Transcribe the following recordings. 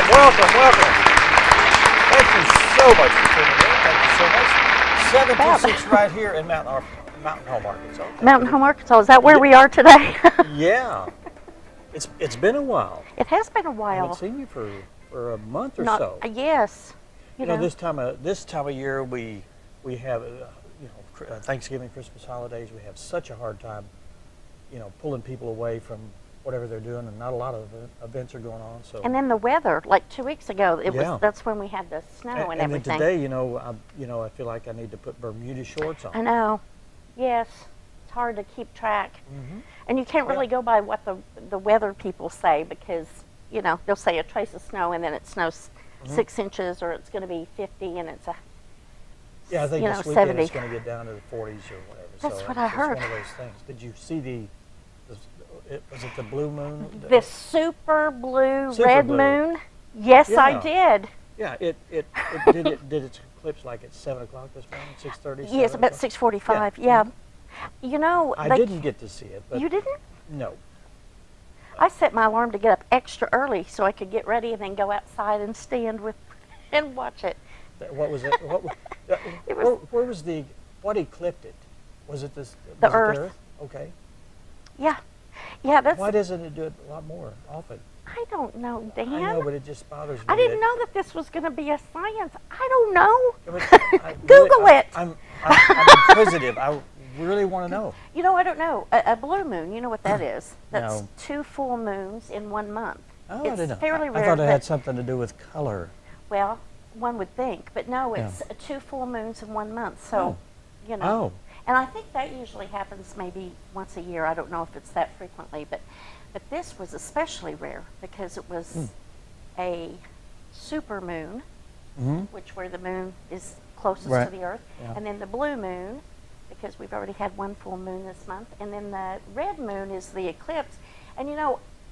welcome. Thank you so much for tuning in. Thank you so much. 726 right here in Mountain Home, Arkansas. Mountain Home, Arkansas. Is that where we are today? Yeah. It's been a while. It has been a I while. haven't seen you for a month or Not, so. Yes. You know, this time of year we have Thanksgiving, Christmas holidays. We have such a hard time, pulling people away from whatever they're doing, and not a lot of events are going on. So. And then the weather, like 2 weeks ago, that's when we had the snow and everything. And then today, I feel like I need to put Bermuda shorts on. I know. Yes. It's hard to keep track. Mm-hmm. And you can't really go by what the weather people say, because, they'll say a trace of snow and then it snows 6 inches, or it's going to be 50 and it's a I think this weekend 70. it's going to get down to the 40s or whatever. That's so what I heard. It's one of those things. Did you see was it the blue moon? The super blue Super red blue. moon? Yes, I did. Yeah, it did its eclipse like at 7 o'clock this morning, 6:30. Yes, about 6:45. Yeah. I didn't get to see it. But you didn't? No. I set my alarm to get up extra early so I could get ready and then go outside and stand and watch it. What was it? What eclipsed it? Was it this? The was Earth. It the Earth? Okay. Yeah. Yeah, that's. Why doesn't it do it a lot more often? I don't know, Dan. I know, but it just bothers me. I didn't know that this was going to be a science. I don't know. But Google it. I'm inquisitive. I really want to know. I don't know. A blue moon, you know what that is? That's No. 2 full moons in 1 month. Oh, It's I didn't know. fairly I rare. thought it had something to do with color. Well, one would think, but no, it's 2 full moons in 1 month. So, Oh. And I think that usually happens maybe once a year. I don't know if it's that frequently, but this was especially rare because it was a super moon, which where the moon is closest to the Earth, and then the blue moon, because we've already had 1 full moon this month, and then the red moon is the eclipse. And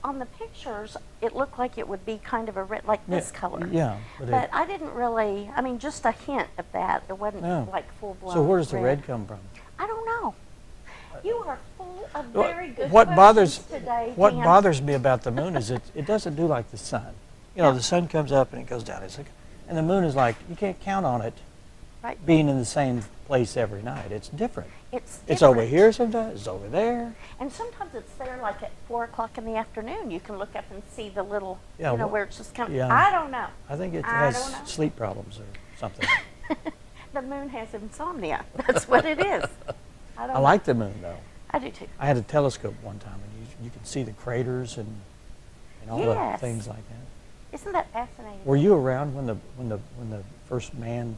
on the pictures, it looked like it would be kind of a red, like this color. Yeah. But I didn't really, just a hint of that. It wasn't like full-blown. So where does the red come from? I don't know. You are full of very good What questions today, What Dan. bothers me about the moon is it doesn't do like the sun. The sun comes up and it goes down. And the moon is like, you can't count on it being in the same place every night. It's different. It's over here sometimes. It's over there. And sometimes it's there like at 4 o'clock in the afternoon. You can look up and see the little, where it's just kind of, I don't know. I think it I has don't know. sleep problems or something. The moon has insomnia. That's what it is. I like the moon, though. I do, too. I had a telescope one time, and you could see the craters and all the things like that. Isn't that fascinating? Were you around when the first man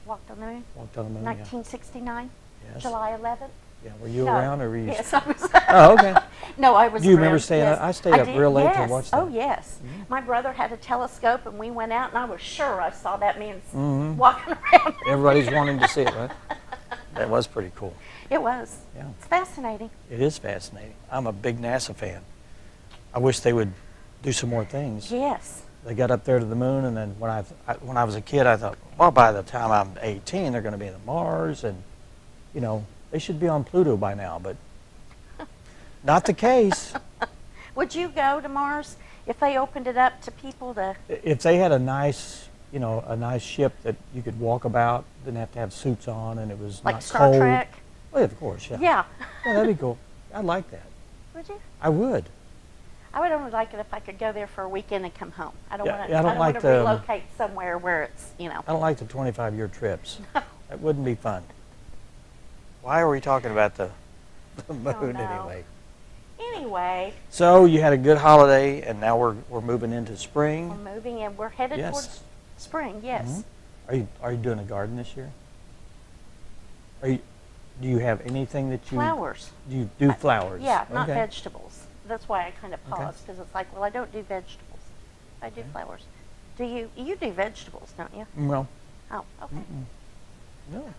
walked on the moon? Walked on the moon. 1969. Yes. July 11th. Yeah. Were you around, or were you? Yes, I was. Oh, okay. No, I was. Do you remember around, staying? yes. I stayed up real late to watch that. Oh, yes. My brother had a telescope, and we went out, and I was sure I saw that man walking around. Everybody's wanting to see it, right? That was pretty cool. It was. Yeah. It's fascinating. It is fascinating. I'm a big NASA fan. I wish they would do some more things. Yes. They got up there to the moon, and then when I was a kid, I thought, well, by the time I'm 18, they're going to be on Mars, and they should be on Pluto by now, but not the case. Would you go to Mars if they opened it up to people to? If they had a nice ship that you could walk about, didn't have to have suits on, and it was like not Star cold. Trek? Well, of course, yeah. Yeah. Yeah, that'd be cool. I'd like that. Would you? I would. I would only like it if I could go there for a weekend and come home. I don't want to. I don't like want to relocate somewhere where it's I don't like the 25-year trips. That wouldn't be fun. Why are we talking about the moon anyway? Anyway. So you had a good holiday, and now we're moving into spring. We're moving, and we're headed towards spring. Yes. Are you doing a garden this year? Do you have anything that you flowers? Do you do flowers? Yeah, not vegetables. That's why I kind of paused, because it's like, well, I don't do vegetables. I do flowers. Do you? You do vegetables, don't you? Well. Oh, okay. No.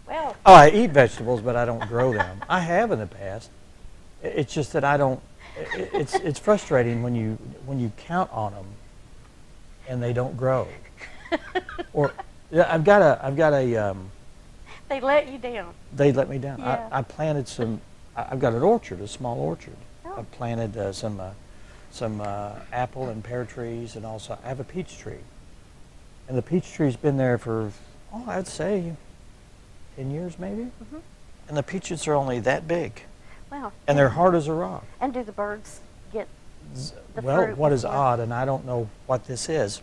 Well. Oh, I eat vegetables, but I don't grow them. I have in the past. It's just that I don't. It's frustrating when you count on them, and they don't grow. Or I've got a. They let you down. They let me down. Yeah. I planted some. I've got an orchard, a small orchard. Oh. I planted some some apple and pear trees, and also I have a peach tree. And the peach tree's been there for, I'd say 10 years maybe. Mm-hmm. And the peaches are only that big. Wow. And they're hard as a rock. And do the birds get the Well, fruit what is before? odd, and I don't know what this is,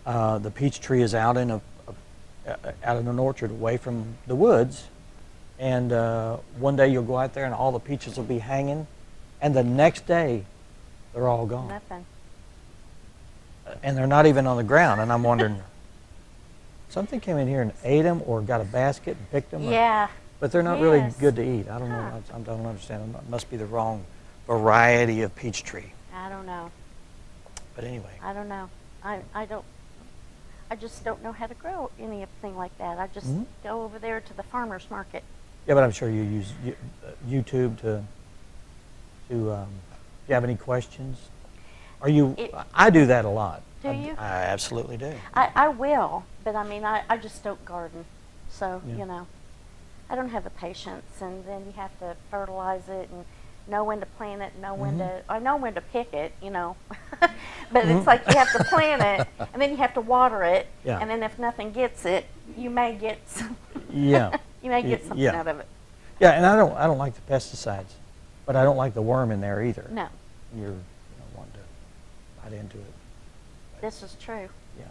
the peach tree is out in an orchard away from the woods, and one day you'll go out there and all the peaches will be hanging, and the next day they're all gone. Nothing. And they're not even on the ground, and I'm wondering, something came in here and ate them or got a basket and picked them? Yeah. But they're not really Yes. good to eat. I don't know. Huh. I don't understand. It must be the wrong variety of peach tree. I don't know. But anyway. I don't know. I just don't know how to grow anything like that. I just Mhm. go over there to the farmer's market. Yeah, but I'm sure you use YouTube to do you have any questions? I do that a lot. Do you? I absolutely do. I will, but I mean, I just don't garden. So, Yeah. I don't have the patience, and then you have to fertilize it and know when to plant it, I know when to pick it, but it's like you have to plant it, and then you have to water it, Yeah. and then if nothing gets it, you may get some, Yeah. you may get something Yeah. out of it. Yeah, and I don't like the pesticides, but I don't like the worm in there either. No, You're wanting to bite into it. this is true. Yeah.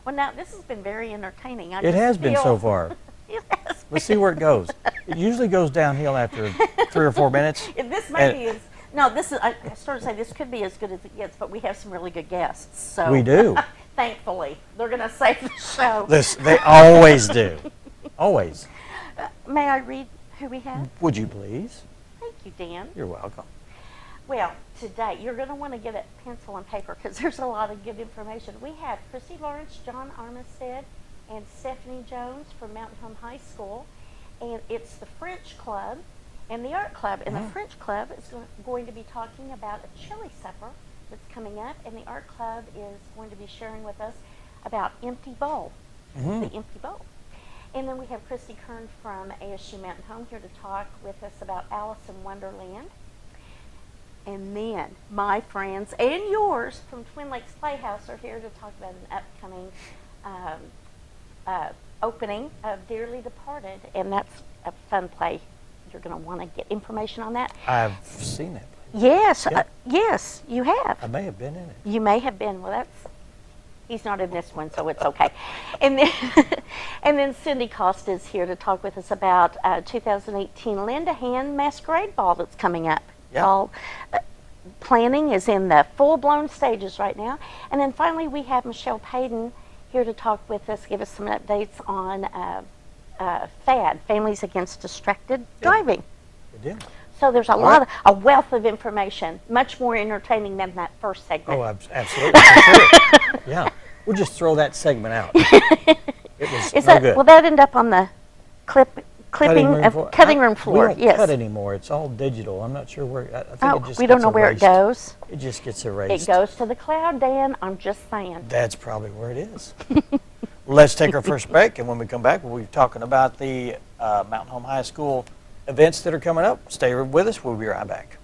Well, now, this has been very entertaining. It has been so far. It has Let's see where it goes. It usually goes downhill after 3 or 4 minutes. This may And- be as, no, this is, I started to say this could be as good as it gets, but we have some really good guests, so. We do. Thankfully, they're going to save the show. They always do. Always. May I read who we have? Would you please? Thank you, Dan. You're welcome. Well, today, you're going to want to get a pencil and paper because there's a lot of good information. We have Chrissy Lawrence, John Armistead, and Stephanie Jones from Mountain Home High School. And it's the French Club and the Art Club. And the French Club is going to be talking about a chili supper that's coming up. And the Art Club is going to be sharing with us about Empty Bowl, the Empty Bowl. And then we have Christy Kern from ASU Mountain Home here to talk with us about Alice in Wonderland. And then my friends and yours from Twin Lakes Playhouse are here to talk about an upcoming opening of Dearly Departed, and that's a fun play. You're going to want to get information on that. I've seen that place. Yes, Yeah. Yes, you have. I may have been in it. You may have been. Well, he's not in this one, so it's okay. And then, and then Cindy Costa is here to talk with us about 2018 Lend a Hand Masquerade Ball that's coming up. Yeah. All, planning is in the full-blown stages right now. And then finally, we have Michelle Payton here to talk with us, give us some updates on FAD, Families Against Distracted Driving. Good deal. So there's a wealth of information, much more entertaining than that first segment. Oh, absolutely. For sure. Yeah. We'll just throw that segment out. It was no good. Will that end up on the clipping of cutting room floor? We don't Yes. cut anymore. It's all digital. I'm not sure where. I think it just we don't gets know where erased. it goes. It just gets erased. It goes to the cloud, Dan. I'm just saying. That's probably where it is. Let's take our first break, and when we come back, we'll be talking about the Mountain Home High School events that are coming up. Stay with us. We'll be right back.